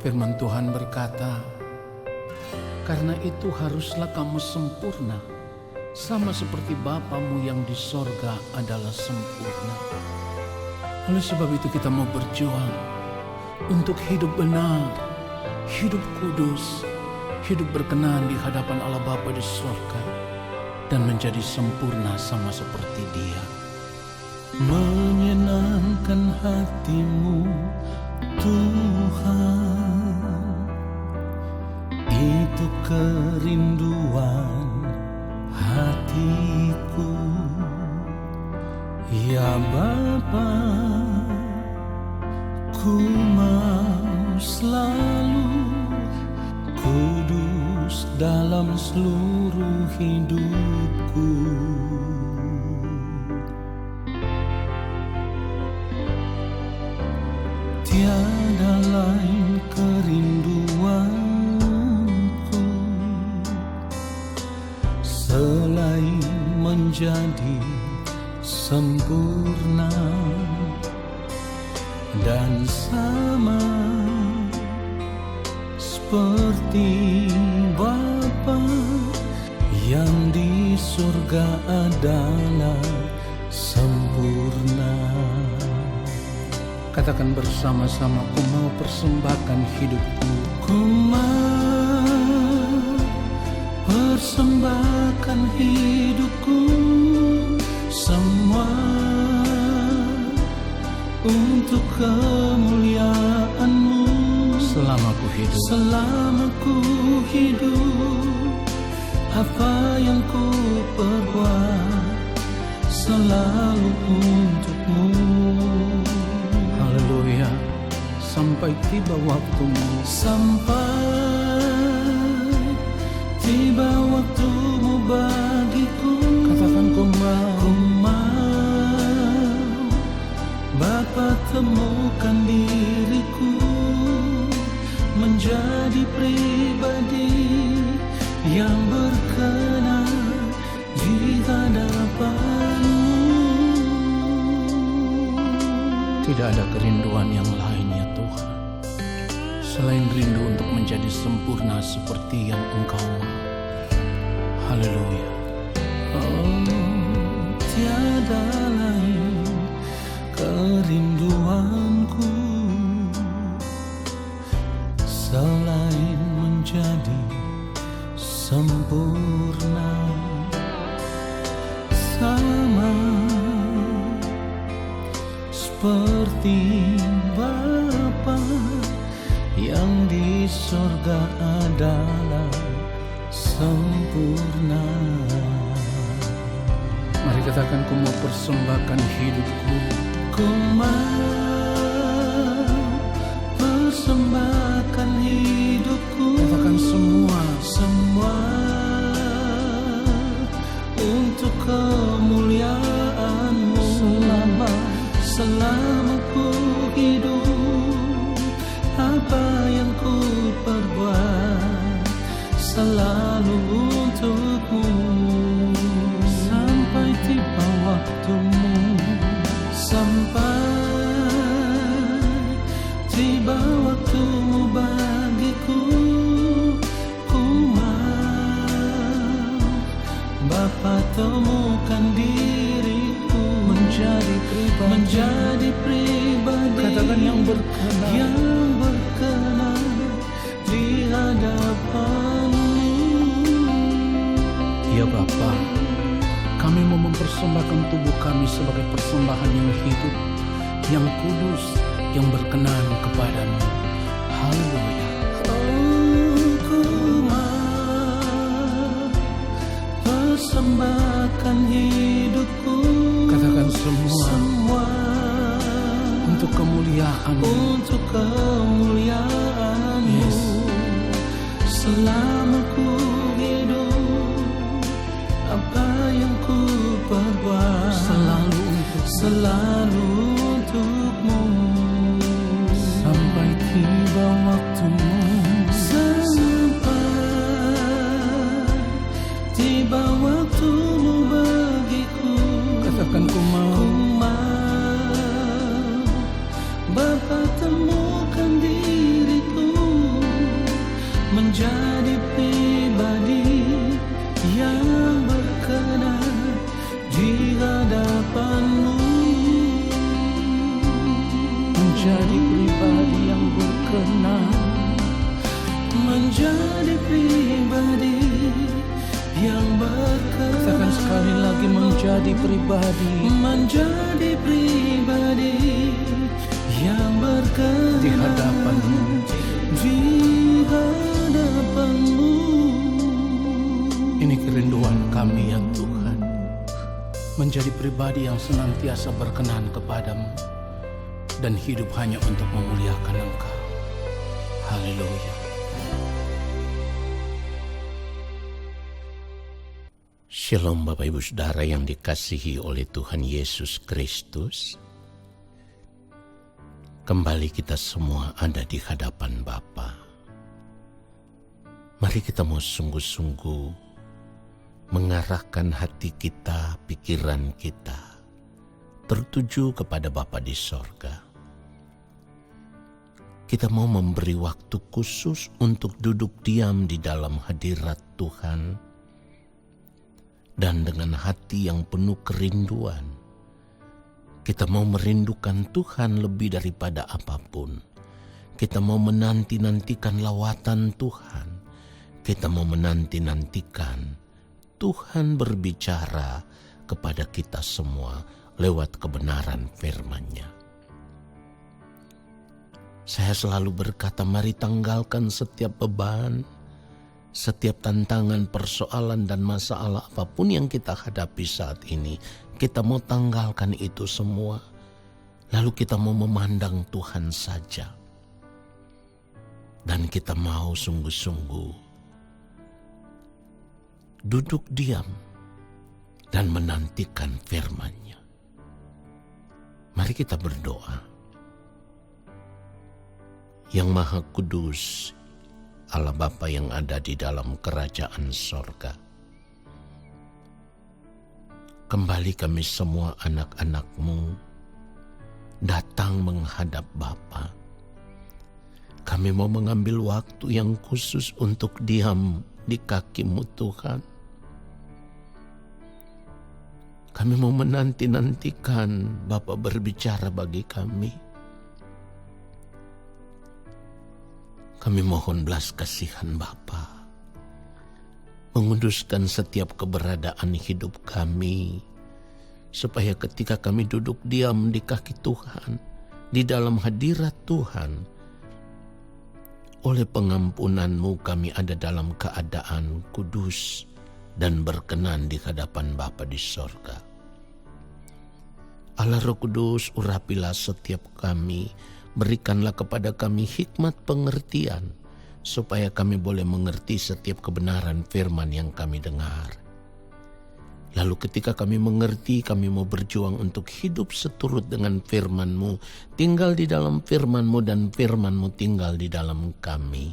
Firman Tuhan berkata, karena itu haruslah kamu sempurna, sama seperti Bapamu yang di sorga adalah sempurna. Oleh sebab itu kita mau berjuang untuk hidup benar, hidup kudus, hidup berkenan di hadapan Allah Bapa di sorga, dan menjadi sempurna sama seperti Dia. Menyenangkan hatimu Tuhan, itu kerinduan hatiku. Ya Bapa, ku mau selalu kudus dalam seluruh hidupku. Tiada lain kerinduanku selain menjadi sempurna dan sama seperti Bapa yang di surga adalah sempurna. Katakan bersama-sama, ku mau persembahkan hidupku. Ku mau persembahkan hidupku semua untuk kemuliaan-Mu. Selama ku hidup, selama ku hidup, apa yang ku perbuat selalu untuk-Mu. haleluya, sampai tiba waktumu. Sampai tiba waktumu bagiku. Katakan ku Ku mau Bapa temukan diriku menjadi pribadi yang berkenan di hadapan-Mu. Tidak ada kerinduan yang lain ya Tuhan, selain rindu untuk menjadi sempurna seperti yang Engkau mau. Haleluya. Oh, tiada lain kerinduanku selain menjadi sempurna sama seperti Bapa yang di sorga adalah sempurna. Mari katakan, ku mau persembahkan hidupku. Ku mau persembahkan hidupku. Katakan semua untuk kemuliaan-Mu. Selama ku hidup, apa yang ku perbuat selalu untuk-Mu. Sampai tiba waktumu, sampai tiba waktumu bagiku. Ku mau Bapa temukan diriku menjadi pribadi Katakan yang berkenan di hadapan-Mu. Ya Bapa, kami mau mempersembahkan tubuh kami sebagai persembahan yang hidup, yang kudus, yang berkenan kepadamu. Haleluya. Ku mau persembahkan hidupku. Katakan semua untuk kemuliaan-Mu. Untuk kemuliaan-Mu. Yes. Selama ku hidup, apa yang ku perbuat selalu untuk-Mu. Sampai sempurna, menjadi pribadi yang berkenan. Katakan sekali lagi, menjadi pribadi yang berkenan di hadapan-Mu. di hadapan-Mu. Ini kerinduan kami ya Tuhan, menjadi pribadi yang senantiasa berkenan kepadamu dan hidup hanya untuk memuliakan Engkau. Haleluya. Shalom Bapak Ibu Saudara yang dikasihi oleh Tuhan Yesus Kristus. Kembali kita semua ada di hadapan Bapa. Mari kita mau sungguh-sungguh mengarahkan hati kita, pikiran kita tertuju kepada Bapa di sorga. Kita mau memberi waktu khusus untuk duduk diam di dalam hadirat Tuhan, dan dengan hati yang penuh kerinduan, kita mau merindukan Tuhan lebih daripada apapun. Kita mau menanti-nantikan lawatan Tuhan. Kita mau menanti-nantikan Tuhan berbicara kepada kita semua lewat kebenaran firman-Nya. Saya selalu berkata, mari tanggalkan setiap beban, setiap tantangan, persoalan, dan masalah apapun yang kita hadapi saat ini. Kita mau tanggalkan itu semua. Lalu kita mau memandang Tuhan saja. Dan kita mau sungguh-sungguh duduk diam dan menantikan firman-Nya. Mari kita berdoa. Yang Maha Kudus, Allah Bapa yang ada di dalam kerajaan sorga, kembali kami semua anak-anak-Mu datang menghadap Bapa. Kami mau mengambil waktu yang khusus untuk diam di kaki-Mu Tuhan. Kami mau menanti-nantikan Bapa berbicara bagi kami. Kami mohon belas kasihan Bapa, menguduskan setiap keberadaan hidup kami, supaya ketika kami duduk diam di kaki Tuhan, di dalam hadirat Tuhan, oleh pengampunan-Mu kami ada dalam keadaan kudus dan berkenan di hadapan Bapa di sorga. Allah Roh Kudus, urapilah setiap kami, berikanlah kepada kami hikmat pengertian, supaya kami boleh mengerti setiap kebenaran firman yang kami dengar. Lalu ketika kami mengerti, kami mau berjuang untuk hidup seturut dengan firman-Mu, tinggal di dalam firman-Mu dan firman-Mu tinggal di dalam kami.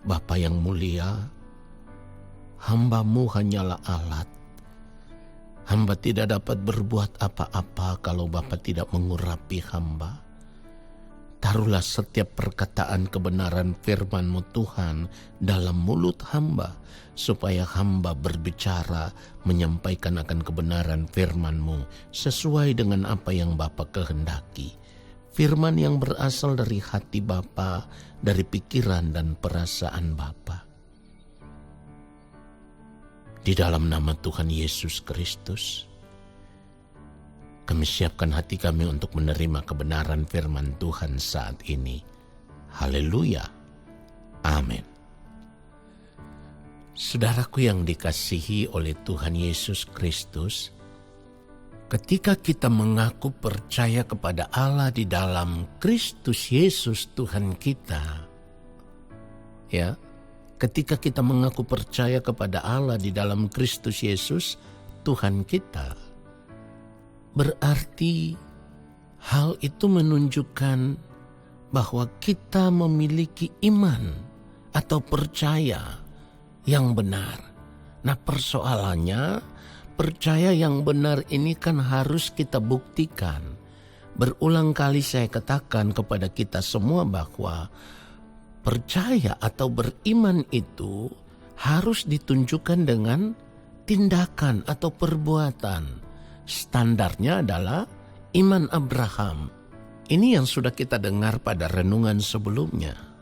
Bapa yang mulia, hamba-Mu hanyalah alat. Hamba tidak dapat berbuat apa-apa kalau Bapa tidak mengurapi hamba. Taruhlah setiap perkataan kebenaran firman-Mu Tuhan dalam mulut hamba, supaya hamba berbicara menyampaikan akan kebenaran firman-Mu sesuai dengan apa yang Bapa kehendaki. Firman yang berasal dari hati Bapa, dari pikiran dan perasaan Bapa. Di dalam nama Tuhan Yesus Kristus, kami siapkan hati kami untuk menerima kebenaran firman Tuhan saat ini. Haleluya. Amin. Saudaraku yang dikasihi oleh Tuhan Yesus Kristus, ketika kita mengaku percaya kepada Allah di dalam Kristus Yesus Tuhan kita, ya, ketika kita mengaku percaya kepada Allah di dalam Kristus Yesus Tuhan kita, berarti hal itu menunjukkan bahwa kita memiliki iman atau percaya yang benar. Nah, persoalannya, percaya yang benar ini kan harus kita buktikan. Berulang kali saya katakan kepada kita semua bahwa percaya atau beriman itu harus ditunjukkan dengan tindakan atau perbuatan. Standarnya adalah iman Abraham. Ini yang sudah kita dengar pada renungan sebelumnya.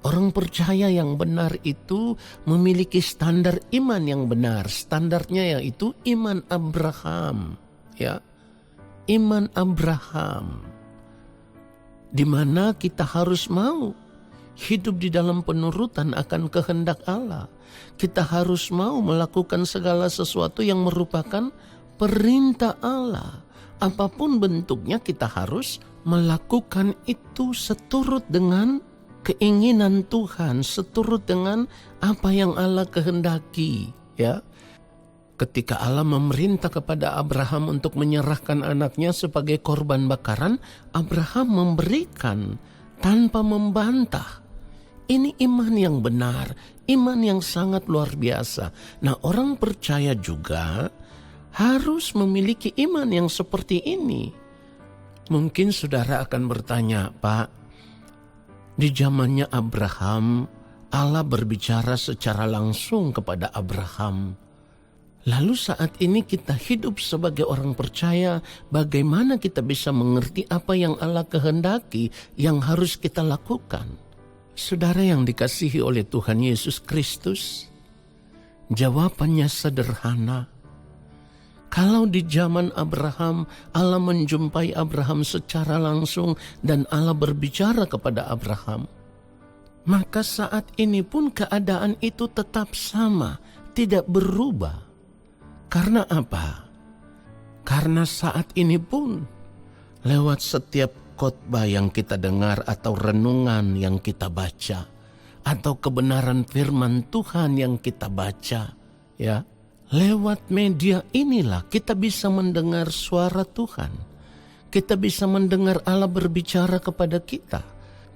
Orang percaya yang benar itu memiliki standar iman yang benar. Standarnya yaitu iman Abraham, ya. Iman Abraham. Di mana kita harus mau hidup di dalam penurutan akan kehendak Allah. Kita harus mau melakukan segala sesuatu yang merupakan perintah Allah. Apapun bentuknya kita harus melakukan itu seturut dengan keinginan Tuhan, seturut dengan apa yang Allah kehendaki, ya. Ketika Allah memerintah kepada Abraham untuk menyerahkan anaknya sebagai korban bakaran, Abraham memberikan tanpa membantah. Ini iman yang benar, iman yang sangat luar biasa. Nah, orang percaya juga harus memiliki iman yang seperti ini. Mungkin saudara akan bertanya, Pak, di zamannya Abraham, Allah berbicara secara langsung kepada Abraham. Lalu saat ini kita hidup sebagai orang percaya, bagaimana kita bisa mengerti apa yang Allah kehendaki yang harus kita lakukan? Saudara yang dikasihi oleh Tuhan Yesus Kristus, jawabannya sederhana. Kalau di zaman Abraham, Allah menjumpai Abraham secara langsung dan Allah berbicara kepada Abraham, maka saat ini pun keadaan itu tetap sama, tidak berubah. Karena apa? Karena saat ini pun lewat setiap khotbah yang kita dengar atau renungan yang kita baca atau kebenaran firman Tuhan yang kita baca, ya, lewat media inilah kita bisa mendengar suara Tuhan. Kita bisa mendengar Allah berbicara kepada kita.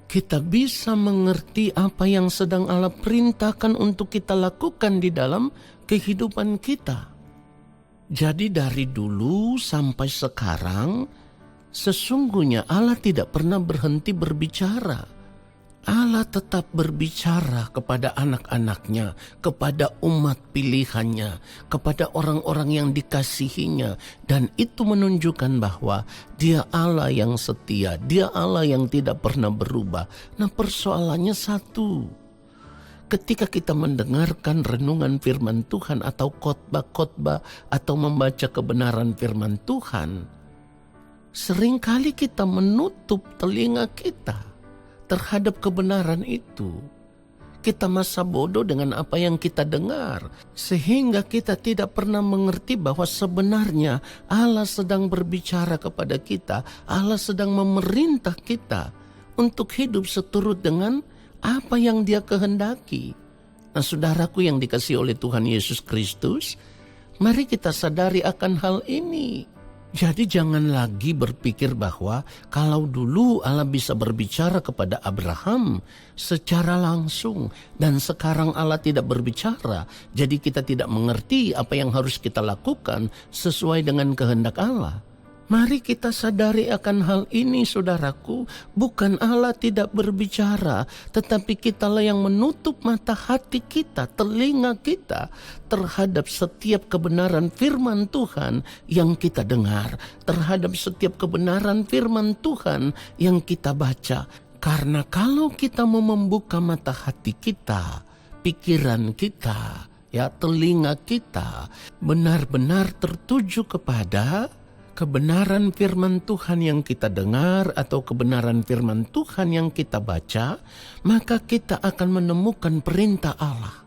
Kita bisa mengerti apa yang sedang Allah perintahkan untuk kita lakukan di dalam kehidupan kita. Jadi dari dulu sampai sekarang, sesungguhnya Allah tidak pernah berhenti berbicara. Allah tetap berbicara kepada anak-anaknya, kepada umat pilihannya, kepada orang-orang yang dikasihinya. Dan itu menunjukkan bahwa Dia Allah yang setia, Dia Allah yang tidak pernah berubah. Nah, persoalannya satu. Ketika kita mendengarkan renungan firman Tuhan atau khotbah-khotbah atau membaca kebenaran firman Tuhan, seringkali kita menutup telinga kita terhadap kebenaran itu. Kita masa bodoh dengan apa yang kita dengar, sehingga kita tidak pernah mengerti bahwa sebenarnya Allah sedang berbicara kepada kita, Allah sedang memerintah kita untuk hidup seturut dengan apa yang Dia kehendaki. Nah, saudaraku yang dikasihi oleh Tuhan Yesus Kristus, mari kita sadari akan hal ini. Jadi jangan lagi berpikir bahwa kalau dulu Allah bisa berbicara kepada Abraham secara langsung dan sekarang Allah tidak berbicara, jadi kita tidak mengerti apa yang harus kita lakukan sesuai dengan kehendak Allah. Mari kita sadari akan hal ini, saudaraku. Bukan Allah tidak berbicara, tetapi kitalah yang menutup mata hati kita, telinga kita terhadap setiap kebenaran firman Tuhan yang kita dengar, terhadap setiap kebenaran firman Tuhan yang kita baca. Karena kalau kita mau membuka mata hati kita, pikiran kita, ya, telinga kita benar-benar tertuju kepada kebenaran firman Tuhan yang kita dengar atau kebenaran firman Tuhan yang kita baca, maka kita akan menemukan perintah Allah.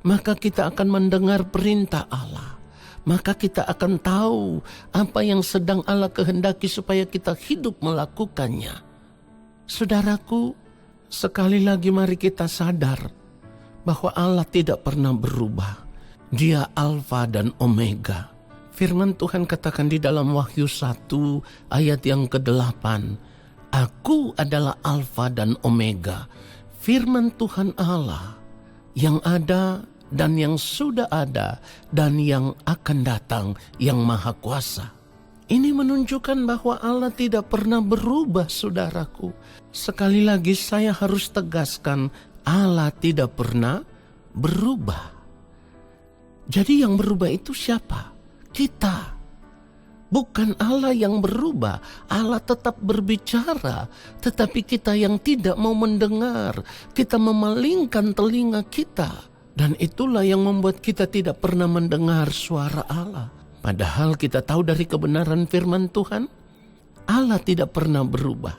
Maka kita akan mendengar perintah Allah. Maka kita akan tahu apa yang sedang Allah kehendaki supaya kita hidup melakukannya. Saudaraku, sekali lagi mari kita sadar bahwa Allah tidak pernah berubah. Dia Alfa dan Omega. Firman Tuhan katakan di dalam Wahyu 1 ayat yang ke-8, Aku adalah Alfa dan Omega. Firman Tuhan Allah yang ada dan yang sudah ada dan yang akan datang, yang maha kuasa. Ini menunjukkan bahwa Allah tidak pernah berubah, saudaraku. Sekali lagi saya harus tegaskan, Allah tidak pernah berubah. Jadi yang berubah itu siapa? Kita. Bukan Allah yang berubah, Allah tetap berbicara, tetapi kita yang tidak mau mendengar, kita memalingkan telinga kita. Dan itulah yang membuat kita tidak pernah mendengar suara Allah. Padahal kita tahu dari kebenaran firman Tuhan, Allah tidak pernah berubah.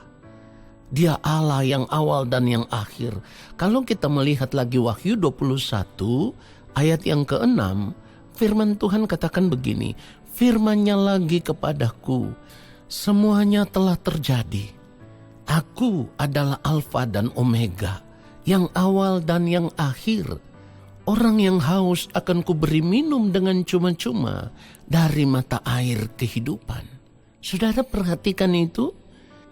Dia Allah yang awal dan yang akhir. Kalau kita melihat lagi Wahyu 21 ayat yang ke-6, firman Tuhan katakan begini, firman-Nya lagi kepadaku, semuanya telah terjadi. Aku adalah Alfa dan Omega, yang awal dan yang akhir. Orang yang haus akan kuberi minum dengan cuma-cuma dari mata air kehidupan. Saudara perhatikan itu.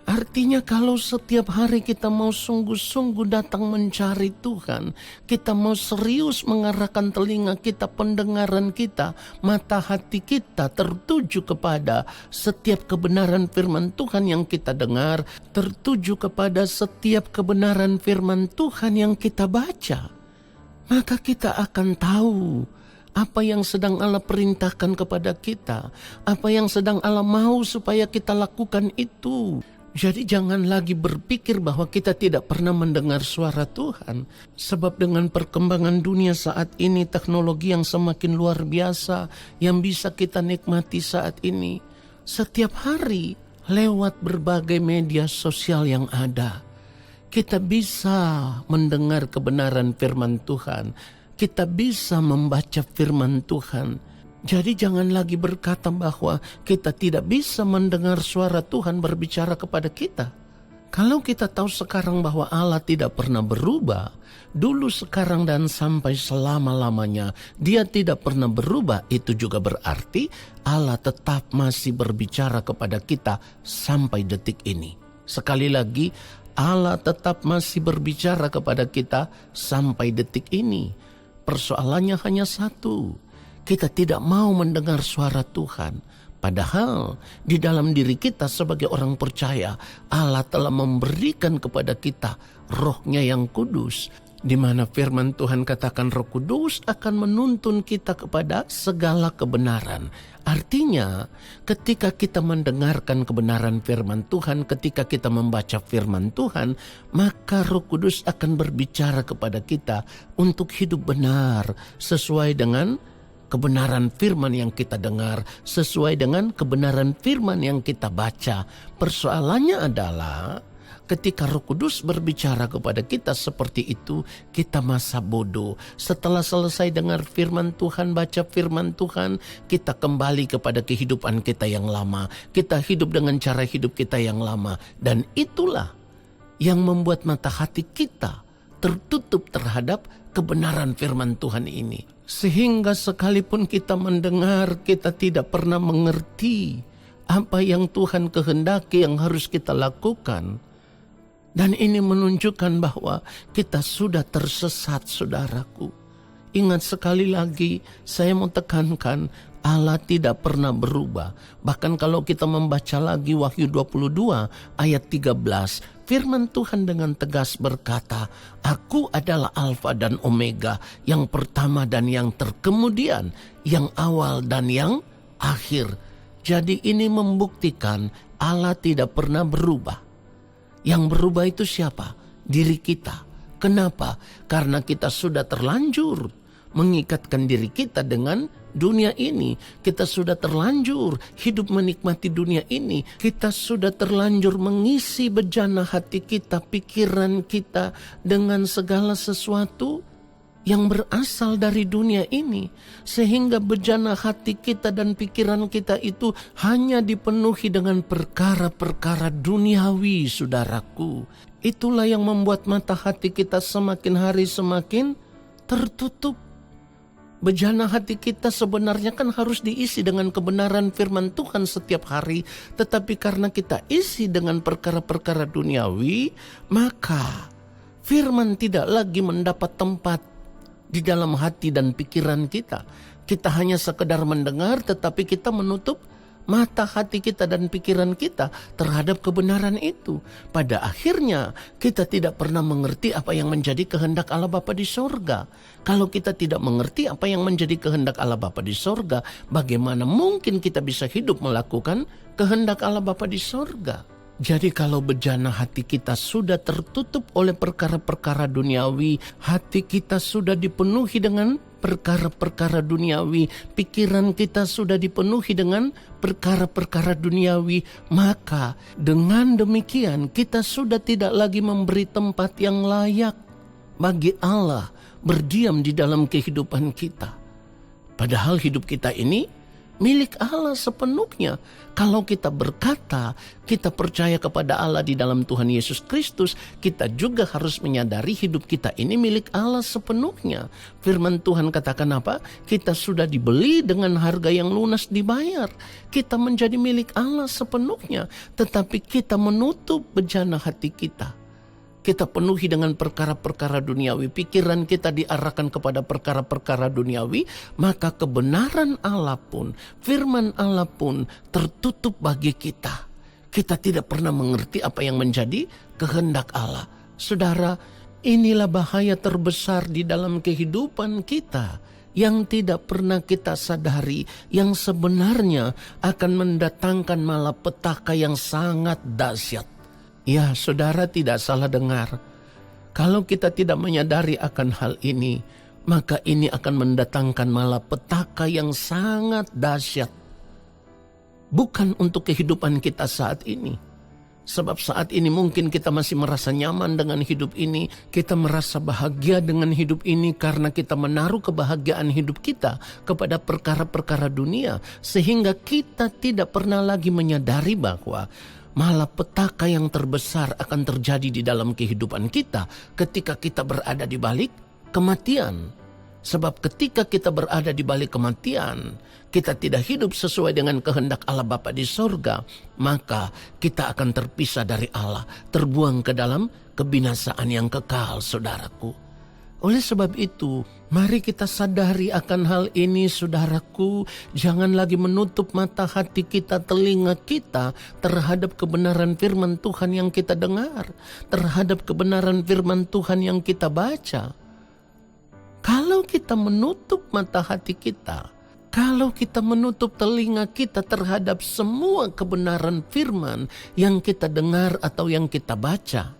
Artinya kalau setiap hari kita mau sungguh-sungguh datang mencari Tuhan, kita mau serius mengarahkan telinga kita, pendengaran kita, mata hati kita tertuju kepada setiap kebenaran firman Tuhan yang kita dengar, tertuju kepada setiap kebenaran firman Tuhan yang kita baca, maka kita akan tahu apa yang sedang Allah perintahkan kepada kita, apa yang sedang Allah mau supaya kita lakukan itu. Jadi jangan lagi berpikir bahwa kita tidak pernah mendengar suara Tuhan. Sebab dengan perkembangan dunia saat ini, teknologi yang semakin luar biasa yang bisa kita nikmati saat ini, setiap hari lewat berbagai media sosial yang ada, kita bisa mendengar kebenaran firman Tuhan. Kita bisa membaca firman Tuhan. Jadi jangan lagi berkata bahwa kita tidak bisa mendengar suara Tuhan berbicara kepada kita. Kalau kita tahu sekarang bahwa Allah tidak pernah berubah, dulu, sekarang, dan sampai selama-lamanya, Dia tidak pernah berubah, itu juga berarti Allah tetap masih berbicara kepada kita sampai detik ini. Sekali lagi, Allah tetap masih berbicara kepada kita sampai detik ini. Persoalannya hanya satu. Kita tidak mau mendengar suara Tuhan. Padahal di dalam diri kita sebagai orang percaya, Allah telah memberikan kepada kita Roh-Nya yang kudus, di mana firman Tuhan katakan Roh Kudus akan menuntun kita kepada segala kebenaran. Artinya, ketika kita mendengarkan kebenaran firman Tuhan, ketika kita membaca firman Tuhan, maka Roh Kudus akan berbicara kepada kita untuk hidup benar sesuai dengan kebenaran firman yang kita dengar, sesuai dengan kebenaran firman yang kita baca. Persoalannya adalah ketika Roh Kudus berbicara kepada kita seperti itu, kita masa bodoh. Setelah selesai dengar firman Tuhan, baca firman Tuhan, kita kembali kepada kehidupan kita yang lama. Kita hidup dengan cara hidup kita yang lama. Dan itulah yang membuat mata hati kita tertutup terhadap kebenaran firman Tuhan ini. Sehingga sekalipun kita mendengar, kita tidak pernah mengerti apa yang Tuhan kehendaki yang harus kita lakukan. Dan ini menunjukkan bahwa kita sudah tersesat, saudaraku. Ingat sekali lagi, saya mau tekankan, Allah tidak pernah berubah. Bahkan kalau kita membaca lagi Wahyu 22 ayat 13, firman Tuhan dengan tegas berkata, Aku adalah Alfa dan Omega, yang pertama dan yang terkemudian, yang awal dan yang akhir. Jadi ini membuktikan Allah tidak pernah berubah. Yang berubah itu siapa? Diri kita. Kenapa? Karena kita sudah terlanjur mengikatkan diri kita dengan dunia ini. Kita sudah terlanjur hidup menikmati dunia ini. Kita sudah terlanjur mengisi bejana hati kita, pikiran kita dengan segala sesuatu yang berasal dari dunia ini. Sehingga bejana hati kita dan pikiran kita itu hanya dipenuhi dengan perkara-perkara duniawi, saudaraku. Itulah yang membuat mata hati kita semakin hari semakin tertutup. Bejana hati kita sebenarnya kan harus diisi dengan kebenaran firman Tuhan setiap hari. Tetapi karena kita isi dengan perkara-perkara duniawi, maka firman tidak lagi mendapat tempat di dalam hati dan pikiran kita. Kita hanya sekedar mendengar, tetapi kita menutup mata hati kita dan pikiran kita terhadap kebenaran itu. Pada akhirnya kita tidak pernah mengerti apa yang menjadi kehendak Allah Bapa di sorga. Kalau kita tidak mengerti apa yang menjadi kehendak Allah Bapa di sorga, bagaimana mungkin kita bisa hidup melakukan kehendak Allah Bapa di sorga? Jadi kalau bejana hati kita sudah tertutup oleh perkara-perkara duniawi, hati kita sudah dipenuhi dengan perkara-perkara duniawi, pikiran kita sudah dipenuhi dengan perkara-perkara duniawi, maka dengan demikian kita sudah tidak lagi memberi tempat yang layak bagi Allah berdiam di dalam kehidupan kita. Padahal hidup kita ini milik Allah sepenuhnya. Kalau kita berkata, kita percaya kepada Allah di dalam Tuhan Yesus Kristus, kita juga harus menyadari hidup kita ini milik Allah sepenuhnya. Firman Tuhan katakan apa? Kita sudah dibeli dengan harga yang lunas dibayar. Kita menjadi milik Allah sepenuhnya, tetapi kita menutup bejana hati kita. Kita penuhi dengan perkara-perkara duniawi, pikiran kita diarahkan kepada perkara-perkara duniawi, maka kebenaran Allah pun, firman Allah pun tertutup bagi kita. Kita tidak pernah mengerti apa yang menjadi kehendak Allah. Saudara, inilah bahaya terbesar di dalam kehidupan kita yang tidak pernah kita sadari, yang sebenarnya akan mendatangkan malapetaka yang sangat dahsyat. Ya, saudara tidak salah dengar. Kalau kita tidak menyadari akan hal ini, maka ini akan mendatangkan malapetaka yang sangat dahsyat. Bukan untuk kehidupan kita saat ini. Sebab saat ini mungkin kita masih merasa nyaman dengan hidup ini. Kita merasa bahagia dengan hidup ini karena kita menaruh kebahagiaan hidup kita kepada perkara-perkara dunia. Sehingga kita tidak pernah lagi menyadari bahwa malapetaka yang terbesar akan terjadi di dalam kehidupan kita ketika kita berada di balik kematian. Sebab ketika kita berada di balik kematian, kita tidak hidup sesuai dengan kehendak Allah Bapa di sorga, maka kita akan terpisah dari Allah, terbuang ke dalam kebinasaan yang kekal, saudaraku. Oleh sebab itu, mari kita sadari akan hal ini, saudaraku. Jangan lagi menutup mata hati kita, telinga kita terhadap kebenaran firman Tuhan yang kita dengar, terhadap kebenaran firman Tuhan yang kita baca. Kalau kita menutup mata hati kita, kalau kita menutup telinga kita terhadap semua kebenaran firman yang kita dengar atau yang kita baca,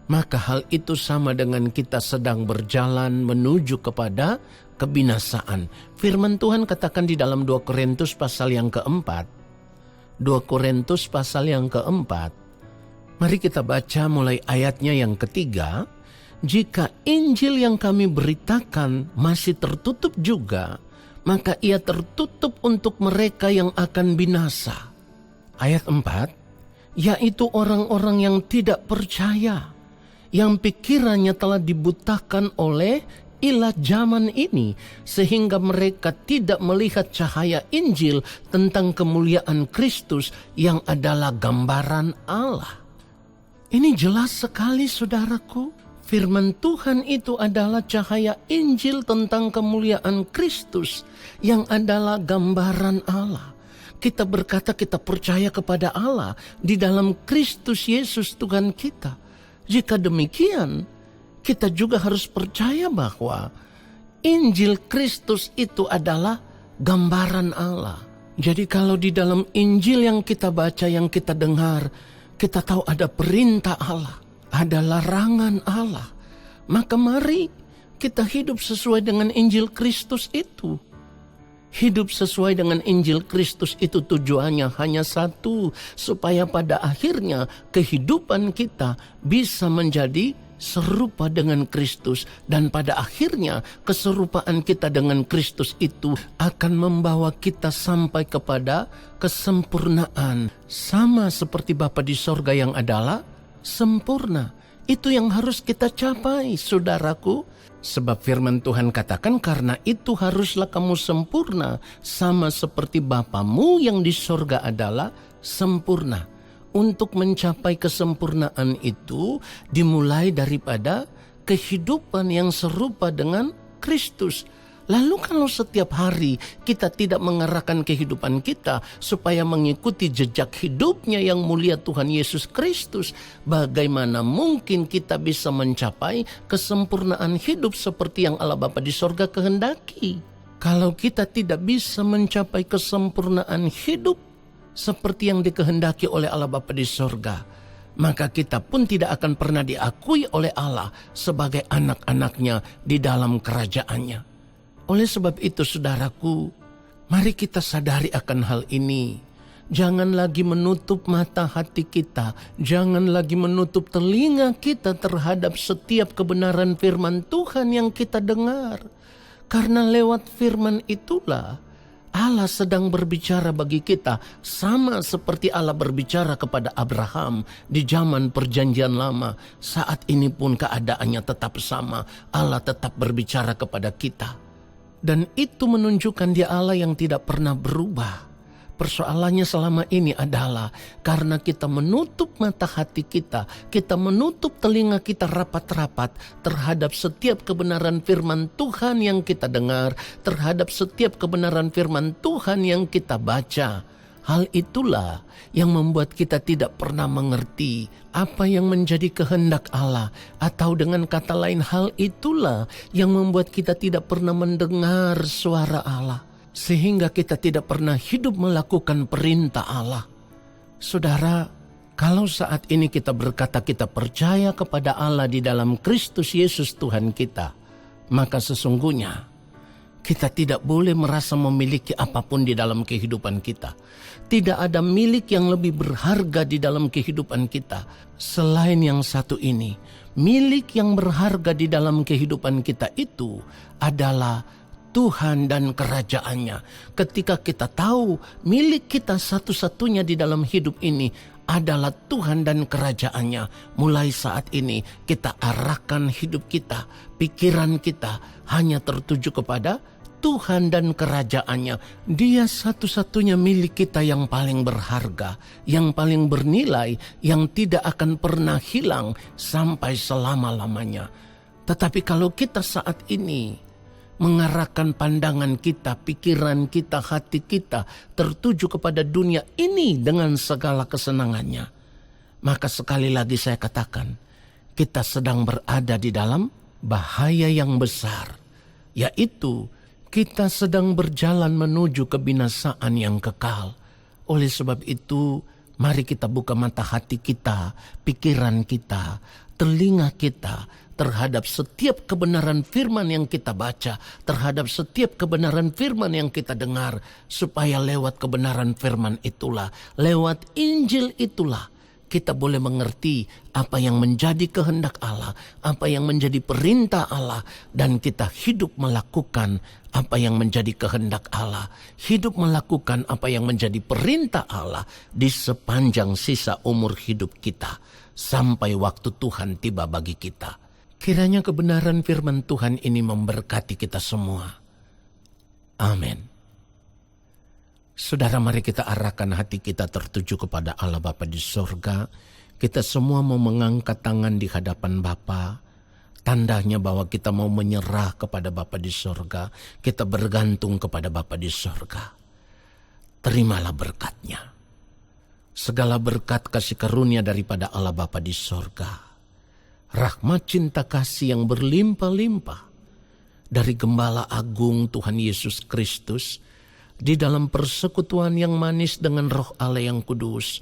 maka hal itu sama dengan kita sedang berjalan menuju kepada kebinasaan. Firman Tuhan katakan di dalam 2 Korintus pasal yang keempat. 2 Korintus pasal yang keempat. Mari kita baca mulai ayatnya yang ketiga. Jika Injil yang kami beritakan masih tertutup juga, maka ia tertutup untuk mereka yang akan binasa. Ayat 4, yaitu orang-orang yang tidak percaya, yang pikirannya telah dibutakan oleh ilah zaman ini, sehingga mereka tidak melihat cahaya Injil tentang kemuliaan Kristus yang adalah gambaran Allah. Ini jelas sekali, saudaraku. Firman Tuhan itu adalah cahaya Injil tentang kemuliaan Kristus yang adalah gambaran Allah. Kita berkata kita percaya kepada Allah di dalam Kristus Yesus Tuhan kita. Jika demikian, kita juga harus percaya bahwa Injil Kristus itu adalah gambaran Allah. Jadi kalau di dalam Injil yang kita baca, yang kita dengar, kita tahu ada perintah Allah, ada larangan Allah. Maka mari kita hidup sesuai dengan Injil Kristus itu. Hidup sesuai dengan Injil Kristus itu tujuannya hanya satu, supaya pada akhirnya kehidupan kita bisa menjadi serupa dengan Kristus, dan pada akhirnya keserupaan kita dengan Kristus itu akan membawa kita sampai kepada kesempurnaan, sama seperti Bapa di sorga yang adalah sempurna. Itu yang harus kita capai, saudaraku. Sebab firman Tuhan katakan, karena itu haruslah kamu sempurna, sama seperti Bapamu yang di sorga adalah sempurna. Untuk mencapai kesempurnaan itu dimulai daripada kehidupan yang serupa dengan Kristus. Lalu kalau setiap hari kita tidak mengarahkan kehidupan kita supaya mengikuti jejak hidupnya yang mulia Tuhan Yesus Kristus, bagaimana mungkin kita bisa mencapai kesempurnaan hidup seperti yang Allah Bapa di sorga kehendaki? Kalau kita tidak bisa mencapai kesempurnaan hidup seperti yang dikehendaki oleh Allah Bapa di sorga, maka kita pun tidak akan pernah diakui oleh Allah sebagai anak-anaknya di dalam kerajaannya. Oleh sebab itu saudaraku, mari kita sadari akan hal ini. Jangan lagi menutup mata hati kita, jangan lagi menutup telinga kita terhadap setiap kebenaran firman Tuhan yang kita dengar. Karena lewat firman itulah Allah sedang berbicara bagi kita, sama seperti Allah berbicara kepada Abraham di zaman perjanjian lama. Saat ini pun keadaannya tetap sama, Allah tetap berbicara kepada kita. Dan itu menunjukkan Dia Allah yang tidak pernah berubah. Persoalannya selama ini adalah karena kita menutup mata hati kita menutup telinga kita rapat-rapat terhadap setiap kebenaran firman Tuhan yang kita dengar, terhadap setiap kebenaran firman Tuhan yang kita baca. Hal itulah yang membuat kita tidak pernah mengerti apa yang menjadi kehendak Allah. Atau dengan kata lain, hal itulah yang membuat kita tidak pernah mendengar suara Allah. Sehingga kita tidak pernah hidup melakukan perintah Allah. Saudara, kalau saat ini kita berkata kita percaya kepada Allah di dalam Kristus Yesus Tuhan kita, maka sesungguhnya kita tidak boleh merasa memiliki apapun di dalam kehidupan kita. Tidak ada milik yang lebih berharga di dalam kehidupan kita selain yang satu ini. Milik yang berharga di dalam kehidupan kita itu adalah Tuhan dan kerajaannya. Ketika kita tahu milik kita satu-satunya di dalam hidup ini adalah Tuhan dan kerajaannya, mulai saat ini kita arahkan hidup kita, pikiran kita hanya tertuju kepada Tuhan dan kerajaannya. Dia satu-satunya milik kita yang paling berharga, yang paling bernilai, yang tidak akan pernah hilang sampai selama-lamanya. Tetapi kalau kita saat ini mengarahkan pandangan kita, pikiran kita, hati kita tertuju kepada dunia ini dengan segala kesenangannya, maka sekali lagi saya katakan, kita sedang berada di dalam bahaya yang besar, yaitu kita sedang berjalan menuju kebinasaan yang kekal. Oleh sebab itu, mari kita buka mata hati kita, pikiran kita, telinga kita terhadap setiap kebenaran firman yang kita baca, terhadap setiap kebenaran firman yang kita dengar, supaya lewat kebenaran firman itulah, lewat Injil itulah, kita boleh mengerti apa yang menjadi kehendak Allah, apa yang menjadi perintah Allah, dan kita hidup melakukan apa yang menjadi kehendak Allah, hidup melakukan apa yang menjadi perintah Allah di sepanjang sisa umur hidup kita, sampai waktu Tuhan tiba bagi kita. Kiranya kebenaran firman Tuhan ini memberkati kita semua. Amin. Saudara, mari kita arahkan hati kita tertuju kepada Allah Bapa di sorga. Kita semua mau mengangkat tangan di hadapan Bapa. Tandanya bahwa kita mau menyerah kepada Bapa di sorga. Kita bergantung kepada Bapa di sorga. Terimalah berkatnya. Segala berkat kasih karunia daripada Allah Bapa di sorga. Rahmat cinta kasih yang berlimpah-limpah dari Gembala Agung Tuhan Yesus Kristus di dalam persekutuan yang manis dengan Roh Allah yang kudus,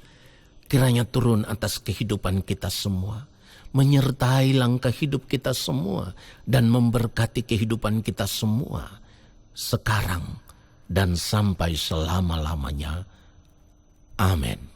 kiranya turun atas kehidupan kita semua, menyertai langkah hidup kita semua, dan memberkati kehidupan kita semua, sekarang dan sampai selama-lamanya. Amin.